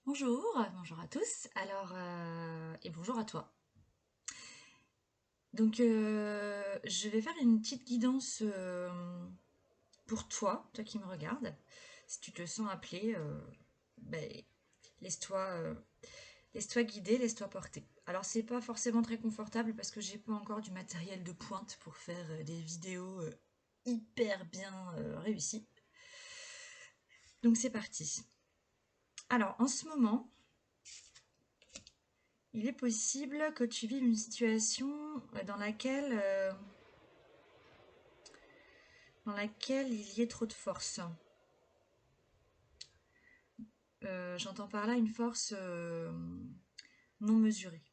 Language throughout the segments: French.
Bonjour, bonjour à tous. Alors, et bonjour à toi. Donc, je vais faire une petite guidance pour toi, toi qui me regardes. Si tu te sens appelé, ben, laisse-toi laisse-toi guider, laisse-toi porter. Alors, c'est pas forcément très confortable parce que j'ai pas encore du matériel de pointe pour faire des vidéos hyper bien réussies. Donc, c'est parti. Alors, en ce moment, il est possible que tu vives une situation dans laquelle il y ait trop de force. J'entends par là une force non mesurée.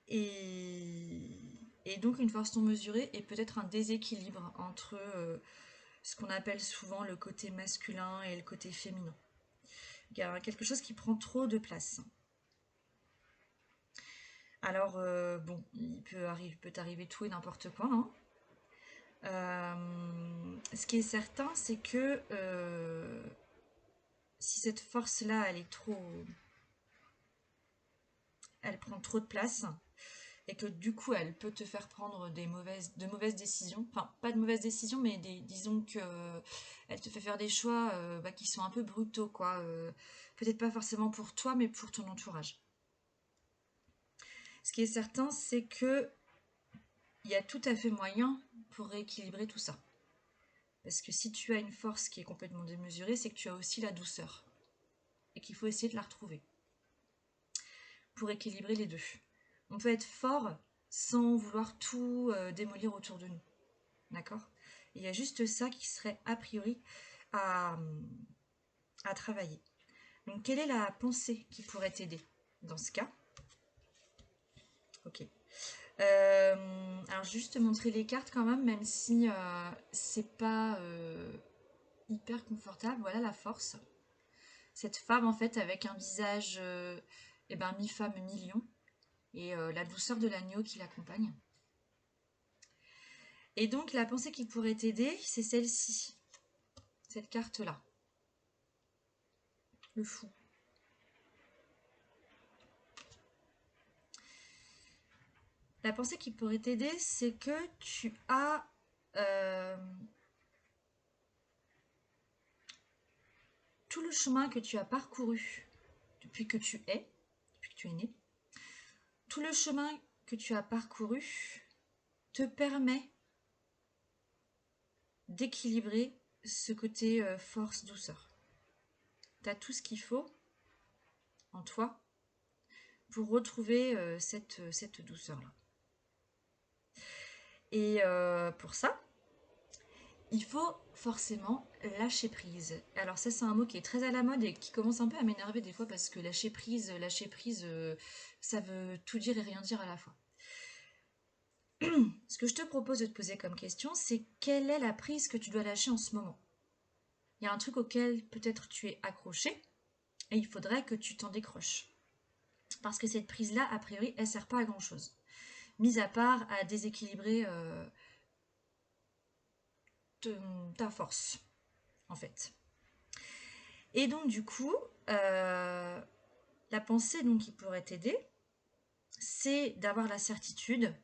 Et, et donc une force non mesurée et peut-être un déséquilibre entre ce qu'on appelle souvent le côté masculin et le côté féminin. Il y a quelque chose qui prend trop de place. Alors, bon, peut t'arriver tout et n'importe quoi, hein. Ce qui est certain, c'est que si cette force-là, elle prend trop de place, et que du coup, elle peut te faire prendre de mauvaises décisions. Enfin, pas de mauvaises décisions, mais disons que elle te fait faire des choix qui sont un peu brutaux, quoi. Peut-être pas forcément pour toi, mais pour ton entourage. Ce qui est certain, c'est que il y a tout à fait moyen pour rééquilibrer tout ça. Parce que si tu as une force qui est complètement démesurée, c'est que tu as aussi la douceur. Et qu'il faut essayer de la retrouver pour équilibrer les deux. On peut être fort sans vouloir tout démolir autour de nous. D'accord? Il y a juste ça qui serait a priori à, à travailler. Donc, quelle est la pensée qui pourrait t'aider dans ce cas? Ok. Alors, juste te montrer les cartes quand même si c'est pas hyper confortable. Voilà la force. Cette femme, en fait, avec un visage mi-femme, mi-lion, et la douceur de l'agneau qui l'accompagne. Et donc, la pensée qui pourrait t'aider, c'est celle-ci. Cette carte-là. Le fou. La pensée qui pourrait t'aider, c'est que tu as tout le chemin que tu as parcouru depuis que tu es né, tout le chemin que tu as parcouru te permet d'équilibrer ce côté force-douceur. Tu as tout ce qu'il faut en toi pour retrouver cette douceur-là. Et pour ça, il faut forcément lâcher prise. Alors ça, c'est un mot qui est très à la mode et qui commence un peu à m'énerver des fois parce que lâcher prise, ça veut tout dire et rien dire à la fois. Ce que je te propose de te poser comme question, c'est quelle est la prise que tu dois lâcher en ce moment? Il y a un truc auquel peut-être tu es accroché et il faudrait que tu t'en décroches. Parce que cette prise-là, a priori, elle sert pas à grand-chose. Mis à part à déséquilibrer ta force, en fait. Et donc, du coup, la pensée donc, qui pourrait t'aider, c'est d'avoir la certitude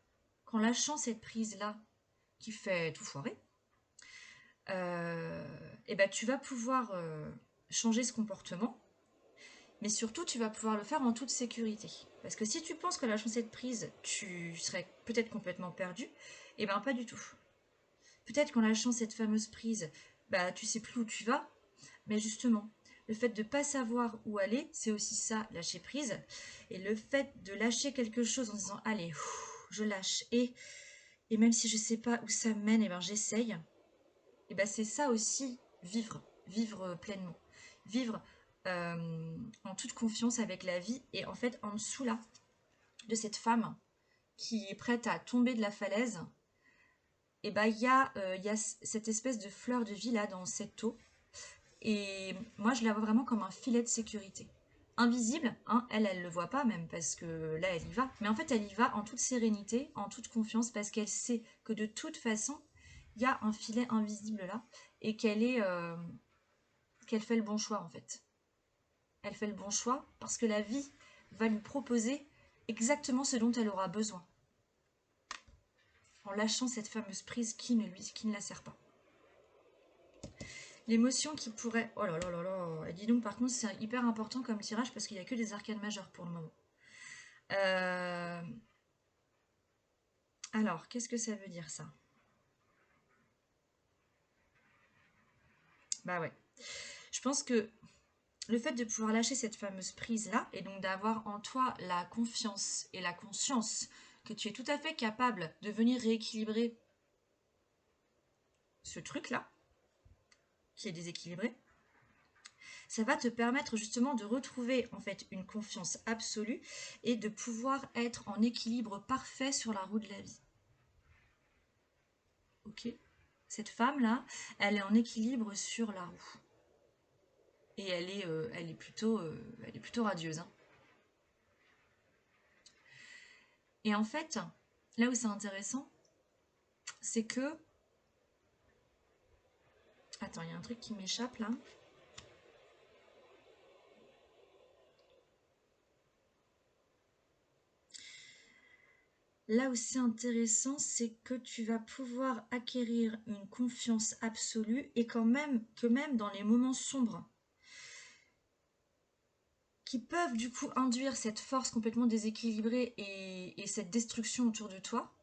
qu'en lâchant cette prise-là qui fait tout foirer, tu vas pouvoir changer ce comportement, mais surtout tu vas pouvoir le faire en toute sécurité. Parce que si tu penses que lâchant cette prise, tu serais peut-être complètement perdu, et ben pas du tout. Peut-être qu'en lâchant cette fameuse prise, tu sais plus où tu vas, mais justement, le fait de ne pas savoir où aller, c'est aussi ça, lâcher prise. Et le fait de lâcher quelque chose en disant, allez, je lâche, et même si je ne sais pas où ça mène, et ben j'essaye, et ben c'est ça aussi, vivre pleinement. Vivre en toute confiance avec la vie. Et en fait, en dessous là, de cette femme qui est prête à tomber de la falaise, et ben y a cette espèce de fleur de vie là dans cette eau. Et moi, je la vois vraiment comme un filet de sécurité. Invisible, hein, elle le voit pas même parce que là, elle y va. Mais en fait, elle y va en toute sérénité, en toute confiance, parce qu'elle sait que de toute façon, il y a un filet invisible là et qu'elle fait le bon choix en fait. elle fait le bon choix parce que la vie va lui proposer exactement ce dont elle aura besoin. En lâchant cette fameuse prise qui ne la sert pas. L'émotion qui pourrait... Oh là là là là. Et dis donc, par contre, c'est hyper important comme tirage parce qu'il n'y a que des arcanes majeures pour le moment. Alors, qu'est-ce que ça veut dire, ça? Bah ouais. Je pense que le fait de pouvoir lâcher cette fameuse prise-là, et donc d'avoir en toi la confiance et la conscience que tu es tout à fait capable de venir rééquilibrer ce truc-là, qui est déséquilibré, ça va te permettre justement de retrouver en fait une confiance absolue et de pouvoir être en équilibre parfait sur la roue de la vie. Ok? Cette femme-là, elle est en équilibre sur la roue. Et elle est plutôt radieuse. Hein. Et en fait, là où c'est intéressant, c'est que... Attends, il y a un truc qui m'échappe là. Là où c'est intéressant, c'est que tu vas pouvoir acquérir une confiance absolue et quand même, que même dans les moments sombres, qui peuvent du coup induire cette force complètement déséquilibrée et cette destruction autour de toi,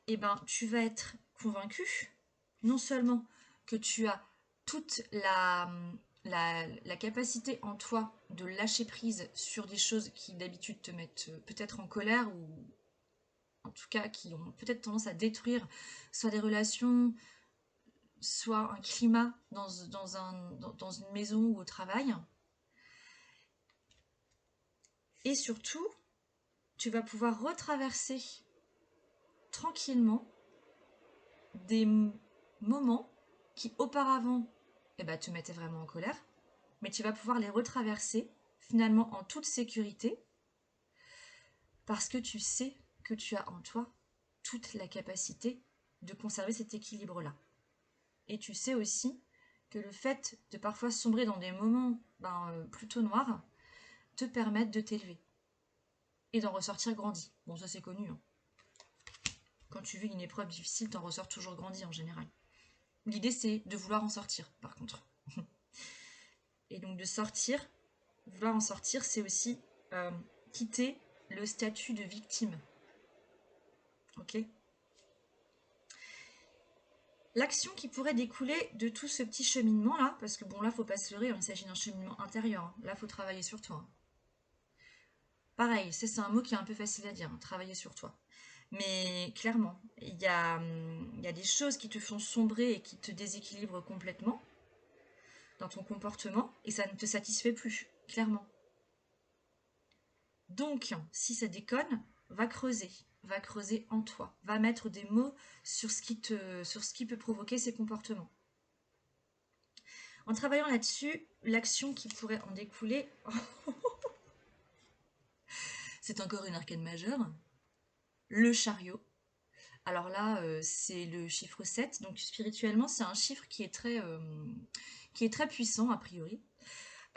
eh ben, tu vas être convaincu, non seulement que tu as toute la capacité en toi de lâcher prise sur des choses qui d'habitude te mettent peut-être en colère ou en tout cas qui ont peut-être tendance à détruire soit des relations, soit un climat dans une maison ou au travail. Et surtout, tu vas pouvoir retraverser tranquillement des moments qui auparavant te mettaient vraiment en colère, mais tu vas pouvoir les retraverser finalement en toute sécurité parce que tu sais que tu as en toi toute la capacité de conserver cet équilibre-là. Et tu sais aussi que le fait de parfois sombrer dans des moments plutôt noirs te permettent de t'élever et d'en ressortir grandi. Bon, ça c'est connu. Hein. Quand tu vis une épreuve difficile, t'en ressors toujours grandi en général. L'idée c'est de vouloir en sortir, par contre. Et donc de sortir, vouloir en sortir, c'est aussi quitter le statut de victime. Ok ? L'action qui pourrait découler de tout ce petit cheminement là, parce que bon là faut pas se leurrer, il s'agit d'un cheminement intérieur, hein. Là faut travailler sur toi. Hein. Pareil, c'est un mot qui est un peu facile à dire, hein, travailler sur toi. Mais clairement, il y a des choses qui te font sombrer et qui te déséquilibrent complètement dans ton comportement et ça ne te satisfait plus, clairement. Donc, si ça déconne, va creuser en toi, va mettre des mots sur ce qui peut provoquer ces comportements. En travaillant là-dessus, l'action qui pourrait en découler, c'est encore une arcane majeure, le chariot. Alors là, c'est le chiffre 7, donc spirituellement, c'est un chiffre qui est très puissant, a priori.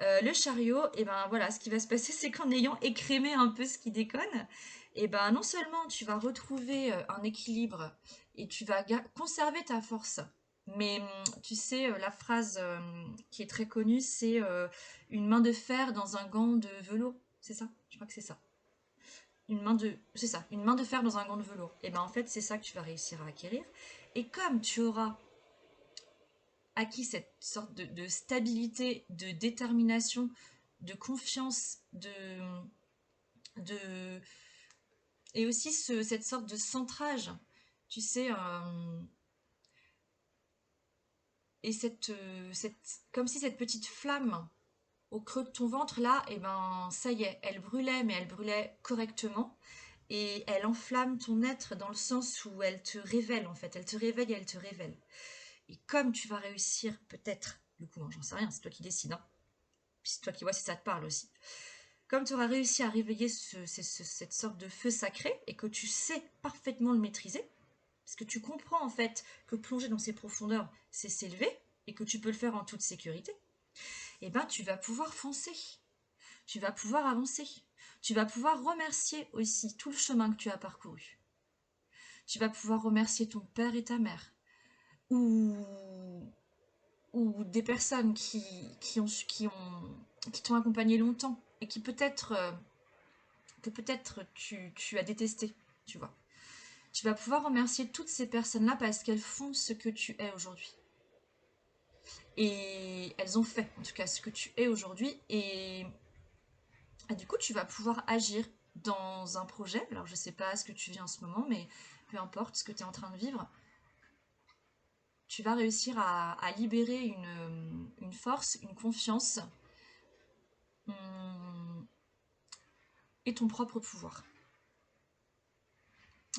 Le chariot, et ben voilà, ce qui va se passer, c'est qu'en ayant écrémé un peu ce qui déconne, et ben non seulement tu vas retrouver un équilibre et tu vas conserver ta force, mais tu sais, la phrase qui est très connue, c'est une main de fer dans un gant de velours, c'est ça? Je crois que c'est ça. C'est ça, une main de fer dans un gant de velours. Et ben en fait, c'est ça que tu vas réussir à acquérir. Et comme tu auras acquis cette sorte de stabilité, de détermination, de confiance, de et aussi cette sorte de centrage, tu sais, et comme si cette petite flamme au creux de ton ventre là, et ben ça y est, elle brûlait, mais elle brûlait correctement. Et elle enflamme ton être dans le sens où elle te révèle en fait, elle te réveille et elle te révèle. Et comme tu vas réussir, peut-être, du coup, hein, j'en sais rien, c'est toi qui décides, hein. Puis c'est toi qui vois si ça te parle aussi. Comme tu auras réussi à réveiller cette sorte de feu sacré et que tu sais parfaitement le maîtriser, parce que tu comprends en fait que plonger dans ces profondeurs, c'est s'élever et que tu peux le faire en toute sécurité, et ben tu vas pouvoir foncer. tu vas pouvoir avancer. Tu vas pouvoir remercier aussi tout le chemin que tu as parcouru. Tu vas pouvoir remercier ton père et ta mère. Ou, ou des personnes qui t'ont accompagné longtemps et qui peut-être que peut-être tu as détesté, tu vois. Tu vas pouvoir remercier toutes ces personnes-là parce qu'elles font ce que tu es aujourd'hui. Et elles ont fait, en tout cas, ce que tu es aujourd'hui. Et du coup, tu vas pouvoir agir dans un projet. Alors, je sais pas ce que tu vis en ce moment, mais peu importe ce que tu es en train de vivre, tu vas réussir à libérer une force, une confiance et ton propre pouvoir.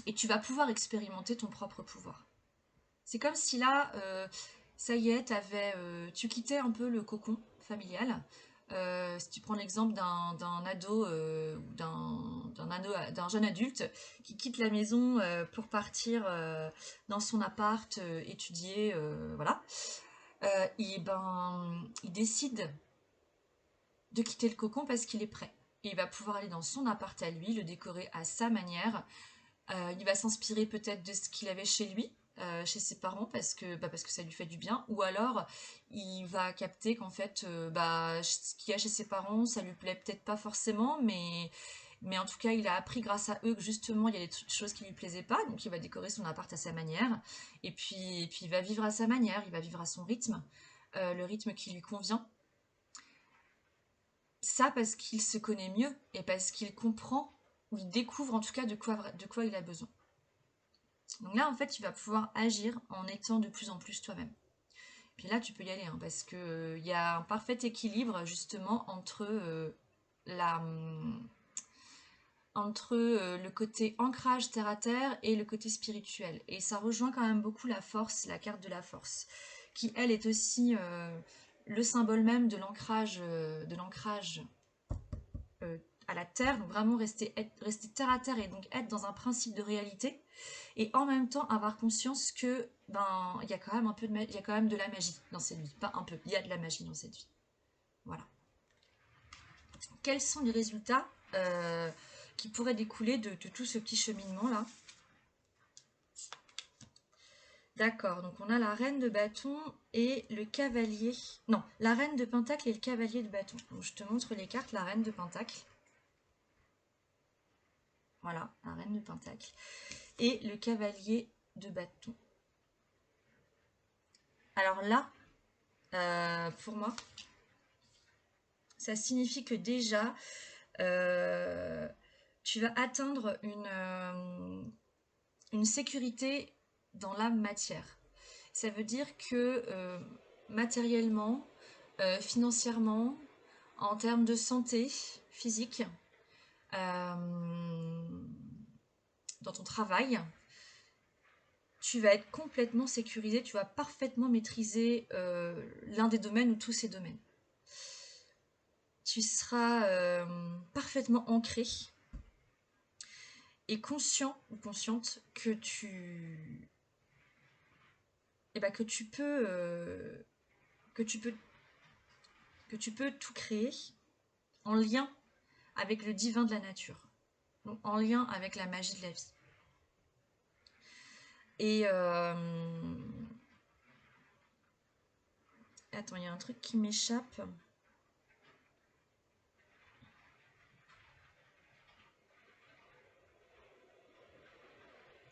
Et tu vas pouvoir expérimenter ton propre pouvoir. C'est comme si là, ça y est, tu quittais un peu le cocon familial. Si tu prends l'exemple d'un ado ou d'un jeune adulte qui quitte la maison pour partir dans son appart, étudier, voilà, et ben, il décide de quitter le cocon parce qu'il est prêt. Et il va pouvoir aller dans son appart à lui, le décorer à sa manière. Il va s'inspirer peut-être de ce qu'il avait chez lui, chez ses parents, parce que ça lui fait du bien. Ou alors, il va capter qu'en fait, ce qu'il y a chez ses parents, ça lui plaît peut-être pas forcément, mais en tout cas, il a appris grâce à eux que justement, il y a des choses qui lui plaisaient pas. Donc, il va décorer son appart à sa manière. Et puis il va vivre à sa manière, il va vivre à son rythme, le rythme qui lui convient. Ça parce qu'il se connaît mieux et parce qu'il comprend, ou il découvre en tout cas de quoi il a besoin. Donc là, en fait, tu vas pouvoir agir en étant de plus en plus toi-même. Puis là, tu peux y aller, hein, parce que il y a un parfait équilibre justement la, le côté ancrage terre à terre et le côté spirituel. Et ça rejoint quand même beaucoup la force, la carte de la force, qui elle est aussi le symbole même de l'ancrage euh, à la terre, donc vraiment rester terre à terre et donc être dans un principe de réalité et en même temps avoir conscience que ben il y a quand même il y a quand même de la magie dans cette vie, pas un peu, il y a de la magie dans cette vie. Voilà. Quels sont les résultats qui pourraient découler de tout ce petit cheminement là? D'accord, donc on a la reine de bâton et le cavalier. Non, la reine de pentacle et le cavalier de bâton. Donc je te montre les cartes, la reine de pentacle. Voilà, la reine de pentacle. Et le cavalier de bâton. Alors là, pour moi, ça signifie que déjà, euh, tu vas atteindre une sécurité dans la matière. Ça veut dire que matériellement, financièrement, en termes de santé physique, euh, dans ton travail, tu vas être complètement sécurisé, tu vas parfaitement maîtriser l'un des domaines ou tous ces domaines. Tu seras parfaitement ancré et conscient ou consciente que tu peux que tu peux que tu peux tout créer en lien avec le divin de la nature, donc en lien avec la magie de la vie. Et attends, il y a un truc qui m'échappe.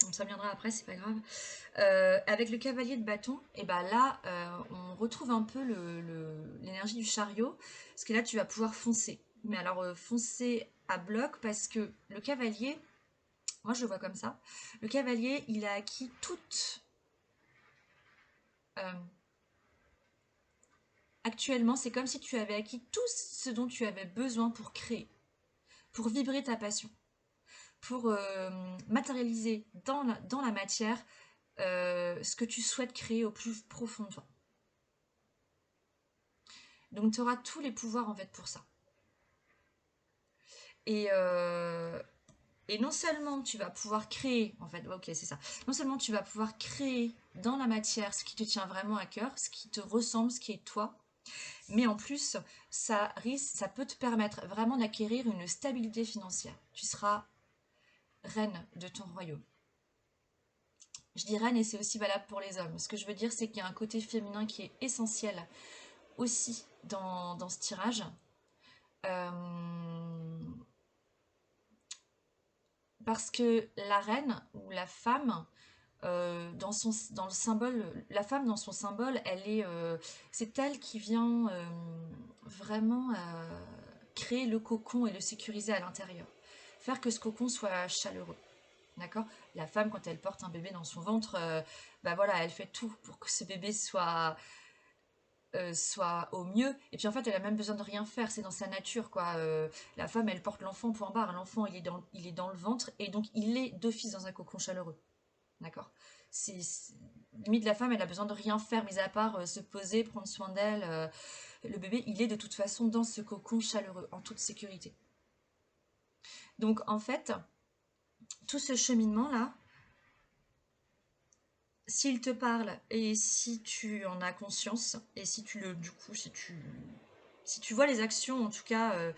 Donc ça viendra après, c'est pas grave. Avec le cavalier de bâton, et ben là, on retrouve un peu l'énergie du chariot, parce que là, tu vas pouvoir foncer. Mais alors, foncer à bloc, parce que le cavalier, moi je le vois comme ça, le cavalier, il a acquis euh, actuellement, c'est comme si tu avais acquis tout ce dont tu avais besoin pour créer, pour vibrer ta passion, pour matérialiser dans la matière ce que tu souhaites créer au plus profond de toi. Donc tu auras tous les pouvoirs en fait pour ça. Et, euh, et non seulement tu vas pouvoir créer, en fait, ok c'est ça, non seulement tu vas pouvoir créer dans la matière ce qui te tient vraiment à cœur, ce qui te ressemble, ce qui est toi, Mais en plus, ça peut te permettre vraiment d'acquérir une stabilité financière. Tu seras reine de ton royaume. Je dis reine et c'est aussi valable pour les hommes. Ce que je veux dire, c'est qu'il y a un côté féminin qui est essentiel aussi dans ce tirage. Parce que la reine ou la femme, dans le symbole, la femme dans son symbole, c'est elle qui vient vraiment créer le cocon et le sécuriser à l'intérieur. Faire que ce cocon soit chaleureux. D'accord? La femme, quand elle porte un bébé dans son ventre, bah voilà, elle fait tout pour que ce bébé soit au mieux. Et puis en fait, elle a même besoin de rien faire, c'est dans sa nature, quoi. La femme, elle porte l'enfant, point barre. L'enfant, il est dans le ventre, et donc il est d'office dans un cocon chaleureux. D'accord? Limite, la femme, elle a besoin de rien faire, mis à part se poser, prendre soin d'elle. Le bébé, il est de toute façon dans ce cocon chaleureux, en toute sécurité. Donc en fait, tout ce cheminement-là, s'il te parle et si tu en as conscience, et si tu le, du coup, si tu vois les actions, en tout cas,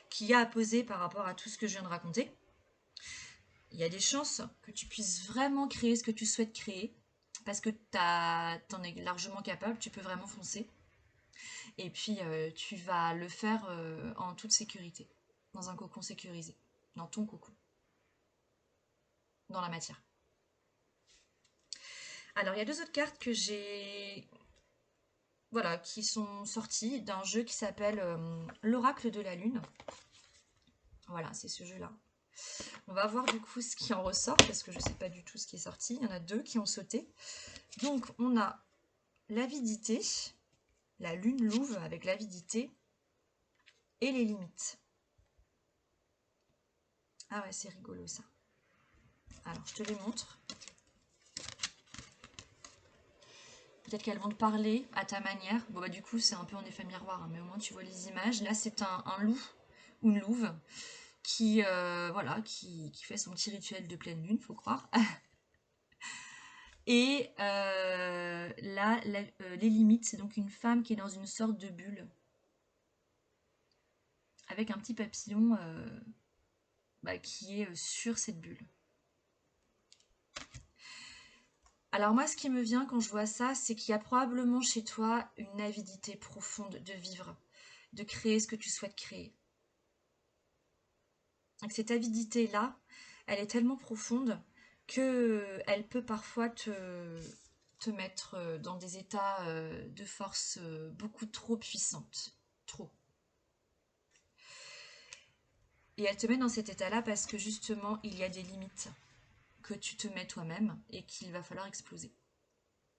qu'il y a à poser par rapport à tout ce que je viens de raconter, il y a des chances que tu puisses vraiment créer ce que tu souhaites créer, parce que t'en es largement capable, tu peux vraiment foncer. Et puis, tu vas le faire en toute sécurité, dans un cocon sécurisé, dans ton cocon, dans la matière. Alors, il y a deux autres cartes que j'ai, voilà, qui sont sorties d'un jeu qui s'appelle l'Oracle de la Lune. Voilà, c'est ce jeu-là. On va voir du coup ce qui en ressort, parce que je ne sais pas du tout ce qui est sorti. Il y en a deux qui ont sauté. Donc, on a l'avidité, la lune louve avec l'avidité et les limites. Ah ouais, c'est rigolo ça. Alors, je te les montre. Peut-être qu'elles vont te parler à ta manière. Bon, bah, du coup, c'est un peu en effet miroir, hein, mais au moins tu vois les images. Là, c'est un loup ou une louve qui, voilà, qui fait son petit rituel de pleine lune, faut croire. Et là, les limites, c'est donc une femme qui est dans une sorte de bulle avec un petit papillon qui est sur cette bulle. Alors moi, ce qui me vient quand je vois ça, c'est qu'il y a probablement chez toi une avidité profonde de vivre, de créer ce que tu souhaites créer. Donc cette avidité-là, elle est tellement profonde qu'elle peut parfois te mettre dans des états de force beaucoup trop puissantes. Trop. Et elle te met dans cet état-là parce que justement, il y a des limites que tu te mets toi-même et qu'il va falloir exploser.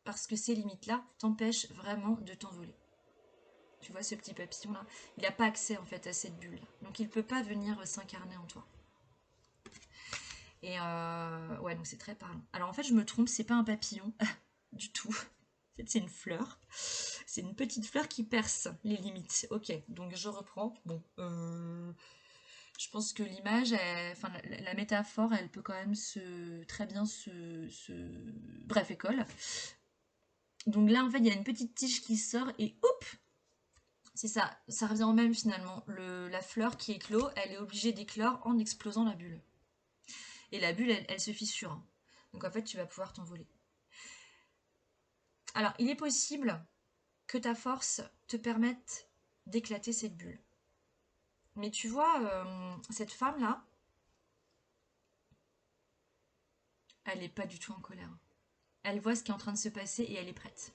Parce que ces limites-là t'empêchent vraiment de t'envoler. Tu vois ce petit papillon-là, il n'a pas accès en fait à cette bulle-là. Donc il ne peut pas venir s'incarner en toi. Et ouais, donc c'est très parlant. Alors en fait, je me trompe, c'est pas un papillon du tout. En fait, c'est une fleur. C'est une petite fleur qui perce les limites. Ok, donc je reprends. Bon, je pense que l'image, enfin la métaphore, elle peut quand même très bien bref, école. Donc là, en fait, il y a une petite tige qui sort et hop, c'est ça, ça revient au même finalement. La fleur qui éclot, elle est obligée d'éclore en explosant la bulle. Et la bulle, elle se fissure, hein. Donc en fait, tu vas pouvoir t'envoler. Alors, il est possible que ta force te permette d'éclater cette bulle. Mais tu vois, cette femme-là, elle n'est pas du tout en colère. Elle voit ce qui est en train de se passer et elle est prête.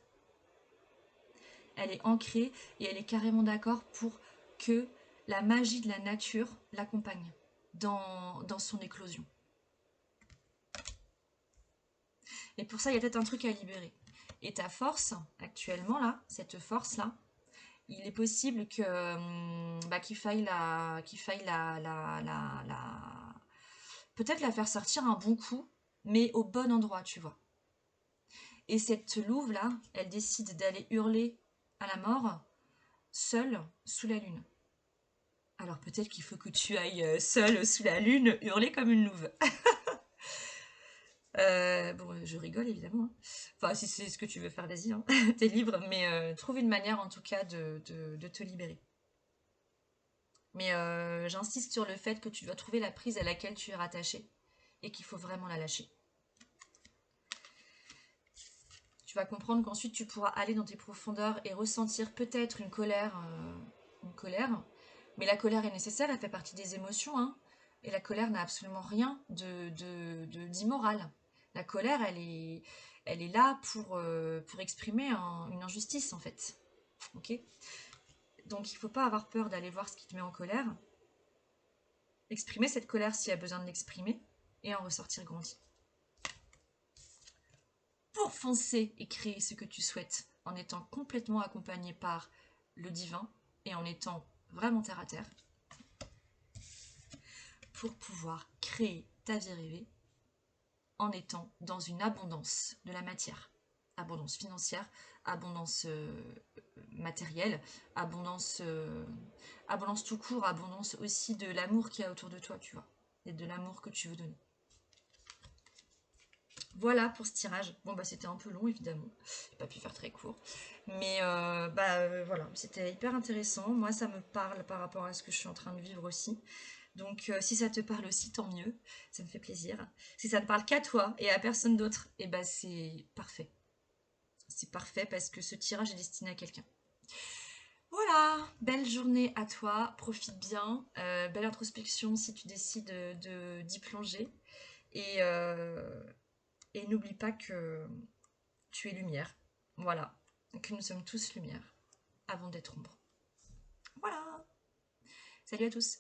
Elle est ancrée et elle est carrément d'accord pour que la magie de la nature l'accompagne dans son éclosion. Et pour ça, il y a peut-être un truc à libérer. Et ta force, actuellement, là, cette force-là, il est possible qu'il faille peut-être la faire sortir un bon coup, mais au bon endroit, tu vois. Et cette louve-là, elle décide d'aller hurler à la mort, seule, sous la lune. Alors peut-être qu'il faut que tu ailles seule, sous la lune, hurler comme une louve. Bon, je rigole évidemment, hein. Enfin, si c'est ce que tu veux faire, vas-y, hein. T'es libre, mais trouve une manière en tout cas de te libérer. Mais j'insiste sur le fait que tu dois trouver la prise à laquelle tu es rattaché et qu'il faut vraiment la lâcher. Tu vas comprendre qu'ensuite tu pourras aller dans tes profondeurs et ressentir peut-être une colère. Mais la colère est nécessaire, elle fait partie des émotions, hein. Et la colère n'a absolument rien d'immoral. La colère, elle est là pour exprimer une injustice, en fait. Ok. Donc il ne faut pas avoir peur d'aller voir ce qui te met en colère. Exprimer cette colère s'il y a besoin de l'exprimer et en ressortir grandi. Pour foncer et créer ce que tu souhaites en étant complètement accompagné par le divin et en étant vraiment terre à terre, pour pouvoir créer ta vie rêvée en étant dans une abondance de la matière. Abondance financière, abondance matérielle, abondance tout court, abondance aussi de l'amour qu'il y a autour de toi, tu vois, et de l'amour que tu veux donner. Voilà pour ce tirage. Bon bah c'était un peu long évidemment, j'ai pas pu faire très court, mais voilà, c'était hyper intéressant. Moi ça me parle par rapport à ce que je suis en train de vivre aussi. Donc si ça te parle aussi, tant mieux, ça me fait plaisir. Si ça ne parle qu'à toi et à personne d'autre, et bah c'est parfait. C'est parfait parce que ce tirage est destiné à quelqu'un. Voilà, belle journée à toi, profite bien, belle introspection si tu décides d'y plonger. Et, euh, et n'oublie pas que tu es lumière. Voilà, que nous sommes tous lumière avant d'être ombre. Voilà, salut à tous.